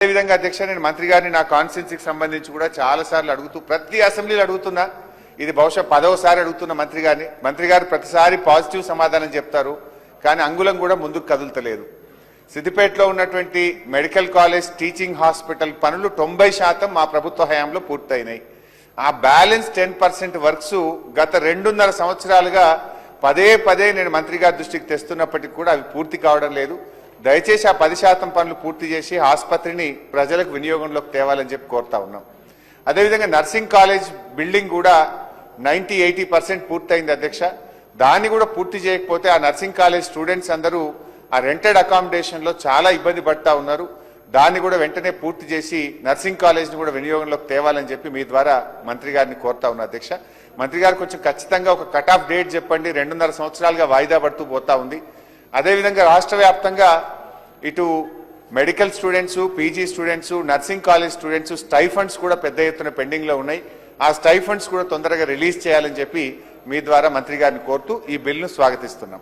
అదేవిధంగా అధ్యక్ష నేను మంత్రి గారిని నా కాన్స్టిట్యున్సీకి సంబంధించి కూడా చాలా సార్లు అడుగుతూ ప్రతి అసెంబ్లీలో అడుగుతున్నా, ఇది బహుశా 10వసారి అడుగుతున్న మంత్రి గారిని. మంత్రి గారు ప్రతిసారి పాజిటివ్ సమాధానం చెప్తారు, కానీ అంగుళం కూడా ముందుకు కదులుతలేదు. సిద్దిపేటలో ఉన్నటువంటి మెడికల్ కాలేజ్ టీచింగ్ హాస్పిటల్ పనులు 90% మా ప్రభుత్వ హయాంలో పూర్తయినాయి. ఆ బ్యాలెన్స్ 10% వర్క్స్ గత 2.5 సంవత్సరాలుగా పదే నేను మంత్రి గారి దృష్టికి తెస్తున్నప్పటికీ కూడా అవి పూర్తి కావడం లేదు. దయచేసి ఆ 10% పనులు పూర్తి చేసి ఆసుపత్రిని ప్రజలకు వినియోగంలోకి తేవాలని చెప్పి కోరుతా ఉన్నాం. అదేవిధంగా నర్సింగ్ కాలేజ్ బిల్డింగ్ కూడా 90-80% పూర్తయింది అధ్యక్ష. దాన్ని కూడా పూర్తి చేయకపోతే ఆ నర్సింగ్ కాలేజ్ స్టూడెంట్స్ అందరూ ఆ రెంటెడ్ అకామిడేషన్లో చాలా ఇబ్బంది పడతా ఉన్నారు. దాన్ని కూడా వెంటనే పూర్తి చేసి నర్సింగ్ కాలేజ్ని కూడా వినియోగంలోకి తేవాలని చెప్పి మీ ద్వారా మంత్రి గారిని కోరుతా ఉన్నా అధ్యక్ష. మంత్రి గారు కొంచెం ఖచ్చితంగా ఒక కట్ ఆఫ్ డేట్ చెప్పండి. 2.5 సంవత్సరాలుగా వాయిదా పడుతూ పోతా ఉంది. అదేవిధంగా రాష్ట్ర వ్యాప్తంగా ఇటు medical students, PG students, nursing college students stipends కూడా పెద్ద ఎత్తున పెండింగ్లో ఉన్నాయి. ఆ స్టైఫండ్స్ కూడా తొందరగా రిలీజ్ చేయాలని చెప్పి మీ ద్వారా మంత్రి గారిని కోరుతూ ఈ బిల్లును స్వాగతిస్తున్నాం.